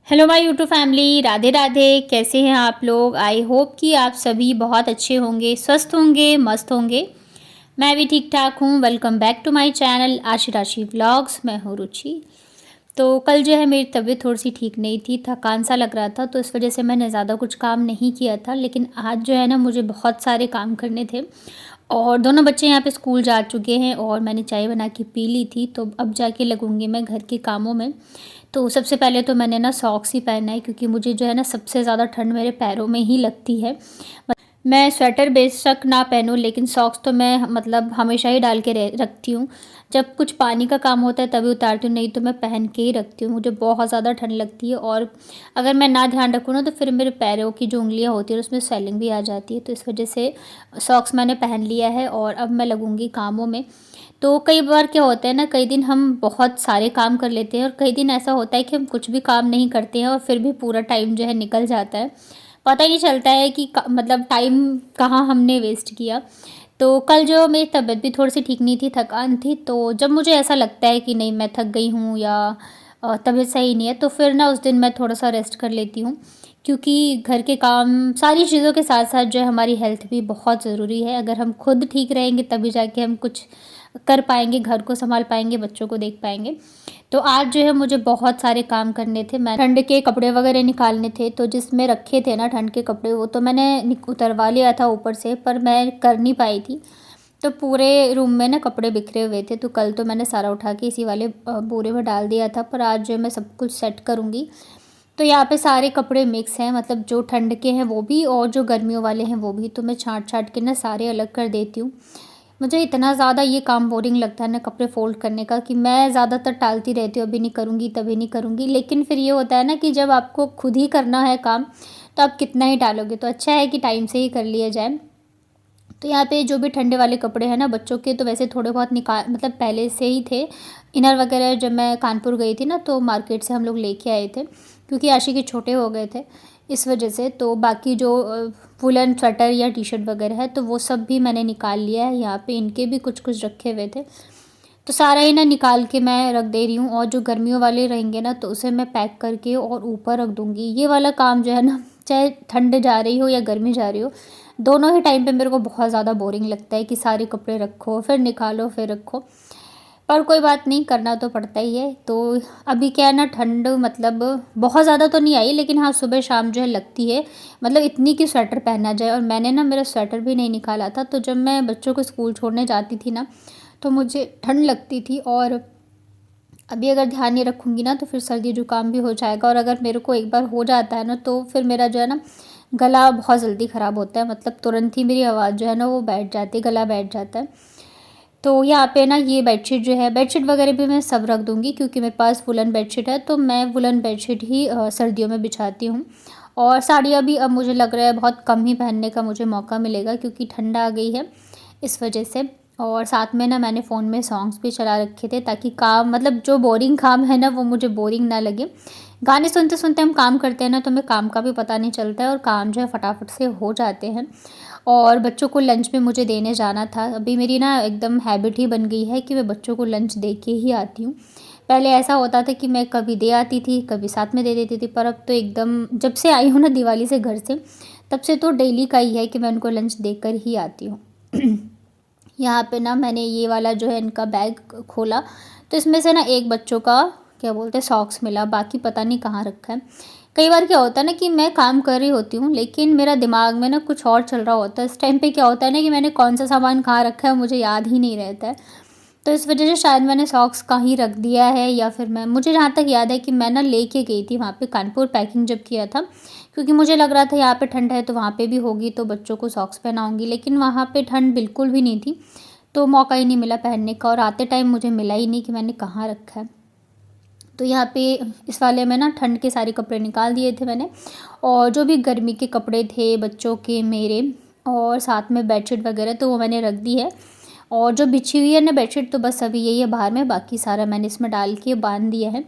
Hello my YouTube family, Radhe Radhe. कैसे हैं आप लोग? आई होप कि आप सभी बहुत अच्छे होंगे, स्वस्थ होंगे, मस्त होंगे। मैं भी ठीक ठाक हूँ। Welcome back to my channel Aashi Rashi vlogs. मैं हूँ रुचि। तो कल जो है मेरी तबीयत थोड़ी सी ठीक नहीं थी, थकान सा लग रहा था, तो इस वजह से मैंने ज़्यादा कुछ काम नहीं किया था। लेकिन आज जो है ना, मुझे बहुत सारे काम करने थे और दोनों बच्चे यहाँ पे स्कूल जा चुके हैं और मैंने चाय बना के पी ली थी। तो अब जाके लगूंगी मैं घर के कामों में। तो सबसे पहले तो मैंने ना सॉक्स ही पहना है, क्योंकि मुझे जो है ना सबसे ज़्यादा ठंड मेरे पैरों में ही लगती है। मैं स्वेटर बेशक ना पहनूं, लेकिन सॉक्स तो मैं मतलब हमेशा ही डाल के रखती हूँ। जब कुछ पानी का काम होता है तभी उतारती हूँ, नहीं तो मैं पहन के ही रखती हूँ। मुझे बहुत ज़्यादा ठंड लगती है और अगर मैं ना ध्यान रखूँ ना, तो फिर मेरे पैरों की जो उंगलियाँ होती हैं उसमें स्वेलिंग भी आ जाती है। तो इस वजह से सॉक्स मैंने पहन लिया है और अब मैं लगूँगी कामों में। तो कई बार क्या होता है ना, कई दिन हम बहुत सारे काम कर लेते हैं और कई दिन ऐसा होता है कि हम कुछ भी काम नहीं करते हैं और फिर भी पूरा टाइम जो है निकल जाता है। पता ही नहीं चलता है कि मतलब टाइम कहाँ हमने वेस्ट किया। तो कल जो मेरी तबीयत भी थोड़ी सी ठीक नहीं थी, थकान थी, तो जब मुझे ऐसा लगता है कि नहीं मैं थक गई हूँ या तबीयत सही नहीं है, तो फिर ना उस दिन मैं थोड़ा सा रेस्ट कर लेती हूँ। क्योंकि घर के काम सारी चीज़ों के साथ साथ जो है हमारी हेल्थ भी बहुत ज़रूरी है। अगर हम खुद ठीक रहेंगे तभी जाके हम कुछ कर पाएंगे, घर को संभाल पाएंगे, बच्चों को देख पाएंगे। तो आज जो है मुझे बहुत सारे काम करने थे। मैं ठंड के कपड़े वगैरह निकालने थे, तो जिसमें रखे थे ना ठंड के कपड़े, वो तो मैंने उतरवा लिया था ऊपर से, पर मैं कर नहीं पाई थी। तो पूरे रूम में ना कपड़े बिखरे हुए थे, तो कल तो मैंने सारा उठा के इसी वाले बोरे में डाल दिया था, पर आज जो है मैं सब कुछ सेट करूँगी। तो यहाँ पे सारे कपड़े मिक्स हैं, मतलब जो ठंड के हैं वो भी और जो गर्मियों वाले हैं वो भी। तो मैं छाँट छाँट के ना सारे अलग कर देती हूँ। मुझे इतना ज़्यादा ये काम बोरिंग लगता है ना कपड़े फ़ोल्ड करने का, कि मैं ज़्यादातर टालती रहती हूँ, अभी नहीं करूँगी तभी नहीं करूँगी। लेकिन फिर ये होता है ना कि जब आपको खुद ही करना है काम, तो आप कितना ही टालोगे। तो अच्छा है कि टाइम से ही कर लिया जाए। तो यहाँ पे जो भी ठंडे वाले कपड़े हैं ना बच्चों के, तो वैसे थोड़े बहुत निकाल मतलब पहले से ही थे। इनर वगैरह जब मैं कानपुर गई थी ना, तो मार्केट से हम लोग लेके आए थे, क्योंकि आशी के छोटे हो गए थे इस वजह से। तो बाकी जो वुलन स्वेटर या टी शर्ट वगैरह है, तो वो सब भी मैंने निकाल लिया है। यहाँ पे इनके भी कुछ कुछ रखे हुए थे, तो सारा ही ना निकाल के मैं रख दे रही हूँ। और जो गर्मियों वाले रहेंगे ना, तो उसे मैं पैक करके और ऊपर रख दूँगी। ये वाला काम जो है ना, चाहे ठंड जा रही हो या गर्मी जा रही हो, दोनों ही टाइम पे मेरे को बहुत ज़्यादा बोरिंग लगता है कि सारे कपड़े रखो फिर निकालो फिर रखो। पर कोई बात नहीं, करना तो पड़ता ही है। तो अभी क्या है ना, ठंड मतलब बहुत ज़्यादा तो नहीं आई, लेकिन हाँ सुबह शाम जो है लगती है, मतलब इतनी कि स्वेटर पहना जाए। और मैंने ना मेरा स्वेटर भी नहीं निकाला था, तो जब मैं बच्चों को स्कूल छोड़ने जाती थी ना, तो मुझे ठंड लगती थी। और अभी अगर ध्यान नहीं रखूँगी ना, तो फिर सर्दी जुकाम भी हो जाएगा। और अगर मेरे को एक बार हो जाता है ना, तो फिर मेरा जो है ना गला बहुत जल्दी ख़राब होता है, मतलब तुरंत ही मेरी आवाज़ जो है ना वो बैठ जाती है, गला बैठ जाता है। तो यहाँ पे ना ये बेडशीट जो है, बेडशीट वगैरह भी मैं सब रख दूँगी, क्योंकि मेरे पास वुलन बेडशीट है, तो मैं वुलन बेडशीट ही सर्दियों में बिछाती हूँ। और साड़ियाँ भी अब मुझे लग रहा है बहुत कम ही पहनने का मुझे मौका मिलेगा, क्योंकि ठंड आ गई है इस वजह से। और साथ में ना मैंने फ़ोन में सॉन्ग्स भी चला रखे थे, ताकि काम मतलब जो बोरिंग काम है ना वो मुझे बोरिंग ना लगे। गाने सुनते सुनते हम काम करते हैं ना, तो हमें काम का भी पता नहीं चलता है और काम जो है फटाफट से हो जाते हैं। और बच्चों को लंच में मुझे देने जाना था। अभी मेरी ना एकदम हैबिट ही बन गई है कि मैं बच्चों को लंच दे के ही आती हूँ। पहले ऐसा होता था कि मैं कभी दे आती थी, कभी साथ में दे देती थी, पर अब तो एकदम जब से आई हूँ ना दिवाली से घर से, तब से तो डेली का ही है कि मैं उनको लंच देकर ही आती हूँ। यहाँ पे ना मैंने ये वाला जो है इनका बैग खोला, तो इसमें से ना एक बच्चों का क्या बोलते हैं सॉक्स मिला, बाकी पता नहीं कहाँ रखा है। कई बार क्या होता है ना कि मैं काम कर रही होती हूँ, लेकिन मेरा दिमाग में ना कुछ और चल रहा होता है। इस टाइम पे क्या होता है ना कि मैंने कौन सा सामान कहाँ रखा है मुझे याद ही नहीं रहता है। तो इस वजह से शायद मैंने सॉक्स कहीं रख दिया है, या फिर मैं मुझे जहाँ तक याद है कि मैं ना लेके गई थी वहाँ पे कानपुर पैकिंग जब किया था, क्योंकि मुझे लग रहा था यहाँ पे ठंड है तो वहाँ पे भी होगी, तो बच्चों को सॉक्स पहनाऊँगी। लेकिन वहाँ पे ठंड बिल्कुल भी नहीं थी, तो मौका ही नहीं मिला पहनने का, और आते टाइम मुझे मिला ही नहीं कि मैंने कहाँ रखा है। तो यहाँ पे इस वाले में ना ठंड के सारे कपड़े निकाल दिए थे मैंने, और जो भी गर्मी के कपड़े थे बच्चों के, मेरे, और साथ में बेडशीट वगैरह, तो वो मैंने रख दी है। और जो बिछी हुई है ना बेडशीट, तो बस अभी यही है बाहर में, बाकी सारा मैंने इसमें डाल के बांध दिया है।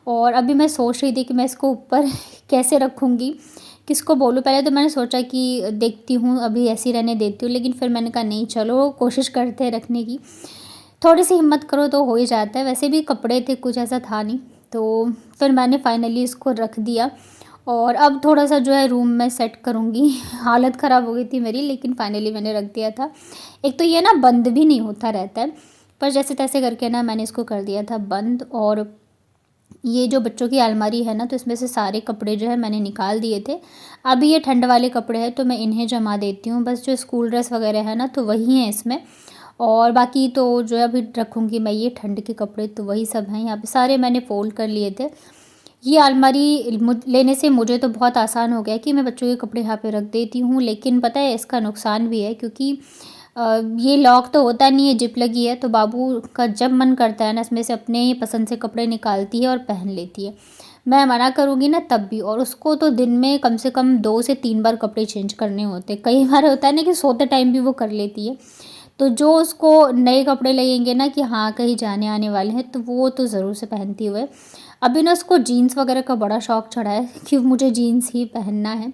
और अभी मैं सोच रही थी कि मैं इसको ऊपर कैसे रखूँगी, किसको बोलूँ। पहले तो मैंने सोचा कि देखती हूँ अभी ऐसे ही रहने देती हूँ, लेकिन फिर मैंने कहा नहीं चलो कोशिश करते हैं रखने की। थोड़ी सी हिम्मत करो तो हो ही जाता है। वैसे भी कपड़े थे, कुछ ऐसा था नहीं, तो फिर मैंने फाइनली इसको रख दिया और अब थोड़ा सा जो है रूम में सेट करूँगी। हालत ख़राब हो गई थी मेरी, लेकिन फाइनली मैंने रख दिया था। एक तो ये ना बंद भी नहीं होता रहता है, पर जैसे तैसे करके ना मैंने इसको कर दिया था बंद। और ये जो बच्चों की अलमारी है ना, तो इसमें से सारे कपड़े जो है मैंने निकाल दिए थे। अभी ये ठंड वाले कपड़े हैं तो मैं इन्हें जमा देती हूँ, बस जो स्कूल ड्रेस वगैरह है ना तो वही हैं इसमें। और बाकी तो जो है अभी रखूँगी मैं ये ठंड के कपड़े, तो वही सब हैं यहाँ पे, सारे मैंने फ़ोल्ड कर लिए थे। ये अलमारी लेने से मुझे तो बहुत आसान हो गया कि मैं बच्चों के कपड़े यहाँ पे रख देती हूँ, लेकिन पता है इसका नुकसान भी है, क्योंकि ये लॉक तो होता नहीं है, जिप लगी है, तो बाबू का जब मन करता है ना इसमें से अपने ही पसंद से कपड़े निकालती है और पहन लेती है। मैं मना करूँगी ना तब भी, और उसको तो दिन में कम से कम 2 से 3 बार कपड़े चेंज करने होते हैं। कई बार होता है ना कि सोते टाइम भी वो कर लेती है। तो जो उसको नए कपड़े लगेंगे ना कि हाँ कहीं जाने आने वाले हैं, तो वो तो ज़रूर से पहनती हुए। अभी ना उसको जीन्स वगैरह का बड़ा शौक़ चढ़ा है कि मुझे जीन्स ही पहनना है,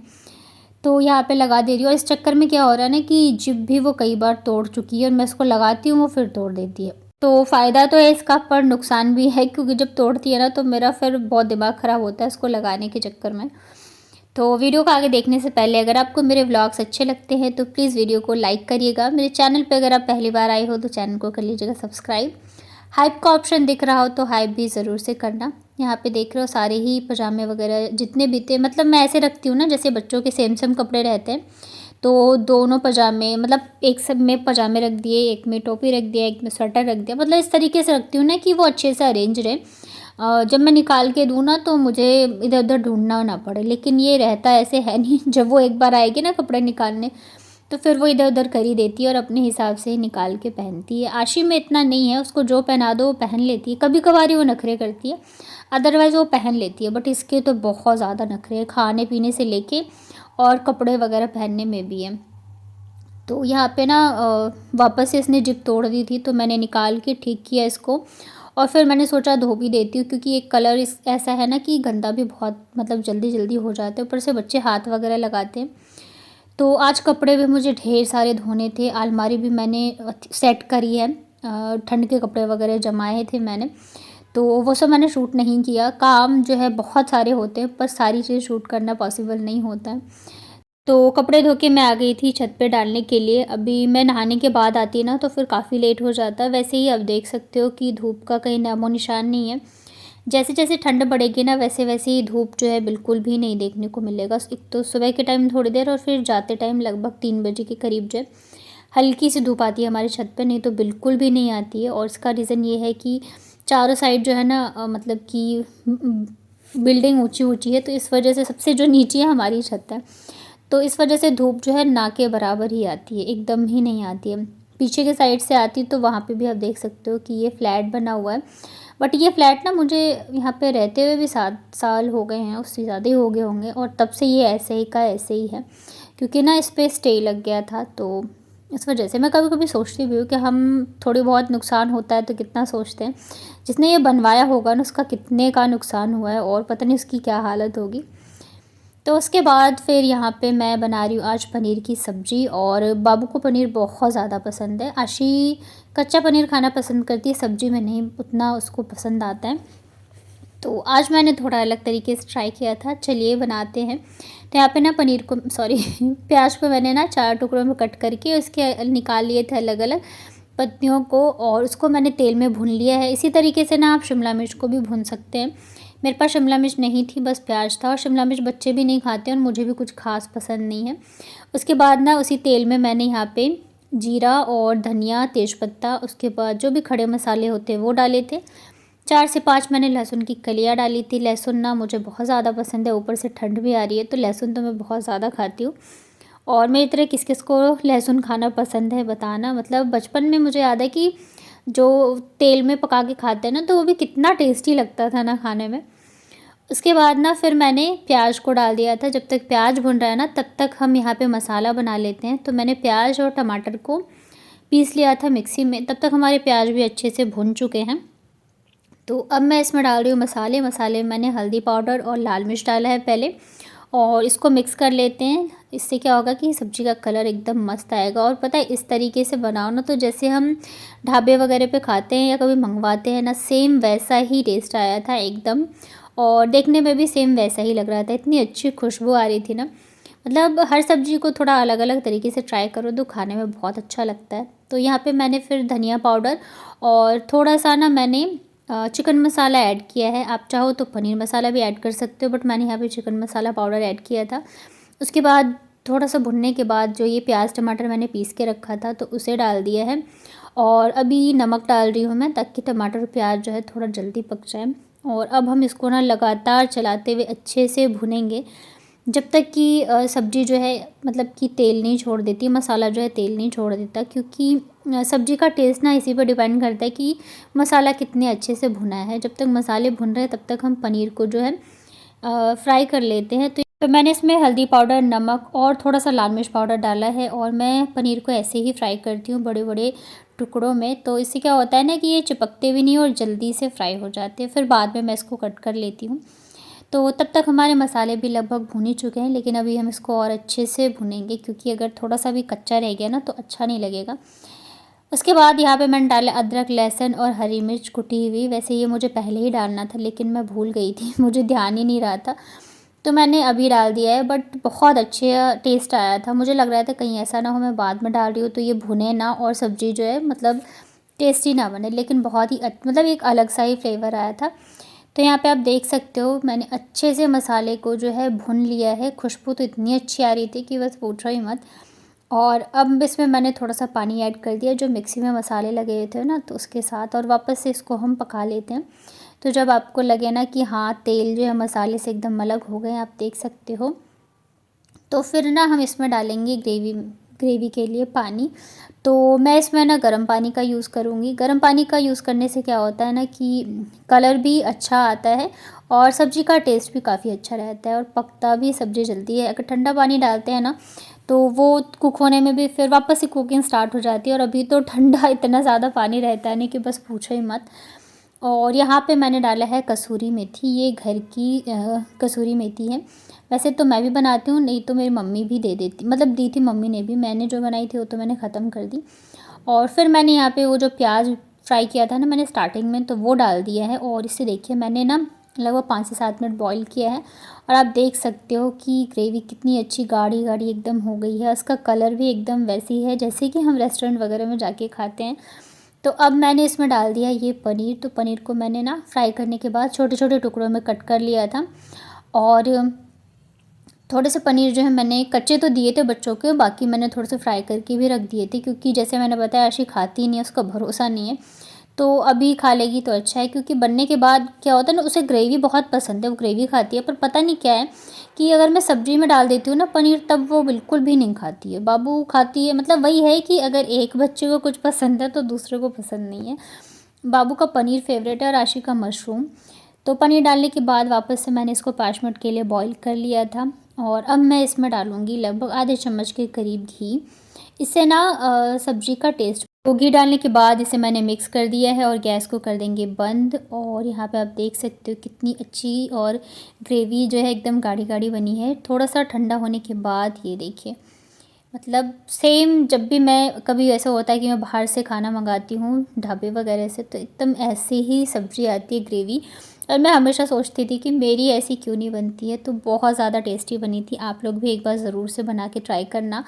तो यहाँ पे लगा दे रही हूँ। और इस चक्कर में क्या हो रहा है ना कि जिप भी वो कई बार तोड़ चुकी है, और मैं इसको लगाती हूँ वो फिर तोड़ देती है। तो फ़ायदा तो है इसका, पर नुकसान भी है, क्योंकि जब तोड़ती है ना तो मेरा फिर बहुत दिमाग ख़राब होता है इसको लगाने के चक्कर में। तो वीडियो को आगे देखने से पहले अगर आपको मेरे व्लॉग्स अच्छे लगते हैं तो प्लीज़ वीडियो को लाइक करिएगा। मेरे चैनल पे अगर आप पहली बार आए हो तो चैनल को कर लीजिएगा सब्सक्राइब। हाइप का ऑप्शन दिख रहा हो तो हाइप भी ज़रूर से करना। यहाँ पे देख रहे हो सारे ही पजामे वगैरह जितने भी थे, मतलब मैं ऐसे रखती हूँ ना जैसे बच्चों के सेम सेम कपड़े रहते हैं, तो दोनों पजामे मतलब एक सब में पजामे रख दिए, एक में टोपी रख दिया, एक में स्वेटर रख दिया, मतलब इस तरीके से रखती हूँ ना कि वो अच्छे से अरेंज रहे। जब मैं निकाल के दूँ ना तो मुझे इधर उधर ढूंढना ना पड़े, लेकिन ये रहता ऐसे है नहीं। जब वो एक बार आएगी ना कपड़े निकालने, तो फिर वो इधर उधर कर ही देती है और अपने हिसाब से ही निकाल के पहनती है। आशी में इतना नहीं है, उसको जो पहना दो वो पहन लेती है, कभी कभार ही वो नखरे करती है, अदरवाइज़ वो पहन लेती है। बट इसके तो बहुत ज़्यादा नखरे हैं, खाने पीने से लेके और कपड़े वगैरह पहनने में भी है। तो यहाँ पे ना वापस से इसने जिप तोड़ दी थी, तो मैंने निकाल के ठीक किया इसको, और फिर मैंने सोचा धो भी देती हूँ, क्योंकि एक कलर इस ऐसा है ना कि गंदा भी बहुत मतलब जल्दी जल्दी हो जाते हैं, ऊपर से बच्चे हाथ वगैरह लगाते हैं। तो आज कपड़े भी मुझे ढेर सारे धोने थे, अलमारी भी मैंने सेट करी है, ठंड के कपड़े वगैरह जमाए थे मैंने, तो वो सब मैंने शूट नहीं किया। काम जो है बहुत सारे होते हैं, पर सारी चीज़ शूट करना पॉसिबल नहीं होता है। तो कपड़े धो के मैं आ गई थी छत पे डालने के लिए। अभी मैं नहाने के बाद आती ना तो फिर काफ़ी लेट हो जाता है। वैसे ही अब देख सकते हो कि धूप का कहीं नामो निशान नहीं है। जैसे जैसे ठंड बढ़ेगी ना वैसे वैसे ही धूप जो है बिल्कुल भी नहीं देखने को मिलेगा। एक तो सुबह के टाइम थोड़ी देर, और फिर जाते टाइम लगभग 3 बजे के करीब जो है हल्की सी धूप आती है हमारी छत पे, नहीं तो बिल्कुल भी नहीं आती है। और इसका रीज़न ये है कि चारों साइड जो है ना मतलब कि बिल्डिंग ऊँची ऊँची है, तो इस वजह से सबसे जो नीचे है हमारी छत है, तो इस वजह से धूप जो है ना के बराबर ही आती है, एकदम ही नहीं आती है। पीछे के साइड से आती तो वहाँ पे भी आप देख सकते हो कि ये फ्लैट बना हुआ है। बट ये फ्लैट ना मुझे यहाँ पे रहते हुए भी 7 साल हो गए हैं, उससे ज़्यादा ही हो गए होंगे, और तब से ये ऐसे ही का ऐसे ही है, क्योंकि ना इस पर स्टे लग गया था। तो इस वजह से मैं कभी कभी सोचती भी हूँ कि हम थोड़ी बहुत नुकसान होता है तो कितना सोचते हैं, जिसने ये बनवाया होगा ना उसका कितने का नुकसान हुआ है, और पता नहीं उसकी क्या हालत होगी। तो उसके बाद फिर यहाँ पे मैं बना रही हूँ आज पनीर की सब्ज़ी, और बाबू को पनीर बहुत ज़्यादा पसंद है। आशी कच्चा पनीर खाना पसंद करती है, सब्ज़ी में नहीं उतना उसको पसंद आता है। तो आज मैंने थोड़ा अलग तरीके से ट्राई किया था, चलिए बनाते हैं। तो यहाँ पे ना पनीर को प्याज को मैंने ना 4 टुकड़ों में कट करके उसके निकाल लिए थे अलग अलग पत्तियों को, और उसको मैंने तेल में भून लिया है। इसी तरीके से ना आप शिमला मिर्च को भी भून सकते हैं। मेरे पास शिमला मिर्च नहीं थी, बस प्याज था, और शिमला मिर्च बच्चे भी नहीं खाते और मुझे भी कुछ खास पसंद नहीं है। उसके बाद ना उसी तेल में मैंने यहाँ पे जीरा और धनिया, तेज़पत्ता, उसके बाद जो भी खड़े मसाले होते हैं वो डाले थे। 4 से 5 मैंने लहसुन की कलियाँ डाली थी। लहसुन ना मुझे बहुत ज़्यादा पसंद है, ऊपर से ठंड भी आ रही है तो लहसुन तो मैं बहुत ज़्यादा खाती हूँ। और मेरी तरह किस किस को लहसुन खाना पसंद है बताना। मतलब बचपन में मुझे याद है कि जो तेल में पका के खाते हैं ना तो वो भी कितना टेस्टी लगता था ना खाने में। उसके बाद ना फिर मैंने प्याज को डाल दिया था। जब तक प्याज भुन रहा है ना तब तक हम यहाँ पे मसाला बना लेते हैं। तो मैंने प्याज और टमाटर को पीस लिया था मिक्सी में, तब तक हमारे प्याज भी अच्छे से भुन चुके हैं। तो अब मैं इसमें डाल रही हूँ मसाले। मसाले में मैंने हल्दी पाउडर और लाल मिर्च डाला है पहले, और इसको मिक्स कर लेते हैं। इससे क्या होगा कि सब्ज़ी का कलर एकदम मस्त आएगा। और पता है इस तरीके से बनाओ ना तो जैसे हम ढाबे वगैरह पे खाते हैं या कभी मंगवाते हैं ना, सेम वैसा ही टेस्ट आया था एकदम। और देखने में भी सेम वैसा ही लग रहा था, इतनी अच्छी खुशबू आ रही थी ना। मतलब हर सब्ज़ी को थोड़ा अलग अलग तरीके से ट्राई करो तो खाने में बहुत अच्छा लगता है। तो यहाँ पे मैंने फिर धनिया पाउडर और थोड़ा सा ना मैंने चिकन मसाला ऐड किया है। आप चाहो तो पनीर मसाला भी ऐड कर सकते हो, बट मैंने यहाँ पे चिकन मसाला पाउडर ऐड किया था। उसके बाद थोड़ा सा भुनने के बाद जो ये प्याज टमाटर मैंने पीस के रखा था तो उसे डाल दिया है। और अभी नमक डाल रही हूँ मैं, ताकि टमाटर और प्याज जो है थोड़ा जल्दी पक जाए। और अब हम इसको ना लगातार चलाते हुए अच्छे से भुनेंगे जब तक कि सब्ज़ी जो है मतलब कि तेल नहीं छोड़ देती, मसाला जो है तेल नहीं छोड़ देता। क्योंकि सब्ज़ी का टेस्ट ना इसी पर डिपेंड करता है कि मसाला कितने अच्छे से भुना है। जब तक मसाले भुन रहे हैं तब तक हम पनीर को जो है फ्राई कर लेते हैं। तो मैंने इसमें हल्दी पाउडर, नमक और थोड़ा सा लाल मिर्च पाउडर डाला है। और मैं पनीर को ऐसे ही फ्राई करती हूँ बड़े बड़े टुकड़ों में। तो इससे क्या होता है ना कि ये चिपकते भी नहीं और जल्दी से फ्राई हो जाते हैं। फिर बाद में मैं इसको कट कर लेती हूँ। तो तब तक हमारे मसाले भी लगभग भुन ही चुके हैं, लेकिन अभी हम इसको और अच्छे से भुनेंगे क्योंकि अगर थोड़ा सा भी कच्चा रह गया ना तो अच्छा नहीं लगेगा। उसके बाद यहाँ पे मैंने डाला अदरक, लहसुन और हरी मिर्च कुटी हुई। वैसे ये मुझे पहले ही डालना था लेकिन मैं भूल गई थी मुझे ध्यान ही नहीं रहा था, तो मैंने अभी डाल दिया है। बट बहुत अच्छे टेस्ट आया था। मुझे लग रहा था कहीं ऐसा ना हो मैं बाद में डाल रही हूँ तो ये भुने ना और सब्ज़ी जो है मतलब टेस्टी ना बने, लेकिन बहुत ही मतलब एक अलग सा ही फ्लेवर आया था। तो यहाँ पे आप देख सकते हो मैंने अच्छे से मसाले को जो है भुन लिया है। खुशबू तो इतनी अच्छी आ रही थी कि बस पूछो ही मत। और अब इसमें मैंने थोड़ा सा पानी ऐड कर दिया जो मिक्सी में मसाले लगे हुए थे ना तो उसके साथ, और वापस से इसको हम पका लेते हैं। तो जब आपको लगे ना कि हाँ तेल जो है मसाले से एकदम अलग हो गए, आप देख सकते हो, तो फिर ना हम इसमें डालेंगे ग्रेवी के लिए पानी। तो मैं इसमें ना गर्म पानी का यूज़ करूँगी। गर्म पानी का यूज़ करने से क्या होता है ना कि कलर भी अच्छा आता है और सब्ज़ी का टेस्ट भी काफ़ी अच्छा रहता है और पकता भी सब्ज़ी जल्दी है। अगर ठंडा पानी डालते हैं ना तो वो कुक होने में भी फिर वापस से कुकिंग स्टार्ट हो जाती है। और अभी तो ठंडा इतना ज़्यादा पानी रहता है नहीं कि बस पूछो ही मत। और यहाँ पे मैंने डाला है कसूरी मेथी। ये घर की कसूरी मेथी है। वैसे तो मैं भी बनाती हूँ, नहीं तो मेरी मम्मी भी दे देती, मतलब दी थी मम्मी ने भी। मैंने जो बनाई थी वो तो मैंने ख़त्म कर दी। और फिर मैंने यहाँ पे वो जो प्याज फ्राई किया था ना मैंने स्टार्टिंग में, तो वो डाल दिया है। और इसे देखिए मैंने ना लगभग 5 से 7 मिनट बॉईल किया है। और आप देख सकते हो कि ग्रेवी कितनी अच्छी गाढ़ी गाढ़ी एकदम हो गई है। उसका कलर भी एकदम वैसी है जैसे कि हम रेस्टोरेंट वगैरह में जाके खाते हैं। तो अब मैंने इसमें डाल दिया ये पनीर। तो पनीर को मैंने ना फ्राई करने के बाद छोटे छोटे टुकड़ों में कट कर लिया था। और थोड़े से पनीर जो है मैंने कच्चे तो दिए थे बच्चों के, बाकी मैंने थोड़े से फ्राई करके भी रख दिए थे क्योंकि जैसे मैंने बताया आशी खाती नहीं है, उसका भरोसा नहीं है। तो अभी खा लेगी तो अच्छा है, क्योंकि बनने के बाद क्या होता है ना उसे ग्रेवी बहुत पसंद है, वो ग्रेवी खाती है। पर पता नहीं क्या है कि अगर मैं सब्ज़ी में डाल देती हूँ ना पनीर तब वो बिल्कुल भी नहीं खाती है। बाबू खाती है, मतलब वही है कि अगर एक बच्चे को कुछ पसंद है तो दूसरे को पसंद नहीं है। बाबू का पनीर फेवरेट है और आशी का मशरूम। तो पनीर डालने के बाद वापस से मैंने इसको 5 मिनट के लिए बॉईल कर लिया था। और अब मैं इसमें डालूँगी लगभग आधे चम्मच के करीब घी। इससे ना सब्ज़ी का टेस्ट तो घी डालने के बाद इसे मैंने मिक्स कर दिया है और गैस को कर देंगे बंद। और यहाँ पे आप देख सकते हो कितनी अच्छी और ग्रेवी जो है एकदम गाढ़ी गाढ़ी बनी है। थोड़ा सा ठंडा होने के बाद ये देखिए, मतलब सेम जब भी मैं कभी ऐसा होता है कि मैं बाहर से खाना मंगाती हूँ ढाबे वगैरह से, तो एकदम ऐसे ही सब्ज़ी आती है ग्रेवी। और मैं हमेशा सोचती थी कि मेरी ऐसी क्यों नहीं बनती है, तो बहुत ज़्यादा टेस्टी बनी थी। आप लोग भी एक बार ज़रूर से बना के ट्राई करना।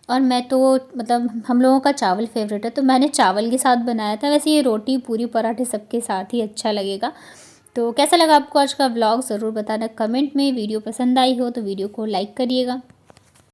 और मैं तो मतलब हम लोगों का चावल फेवरेट है तो मैंने चावल के साथ बनाया था। वैसे ये रोटी पूरी पराठे सबके साथ ही अच्छा लगेगा। तो कैसा लगा आपको आज का व्लॉग ज़रूर बताना कमेंट में। वीडियो पसंद आई हो तो वीडियो को लाइक करिएगा।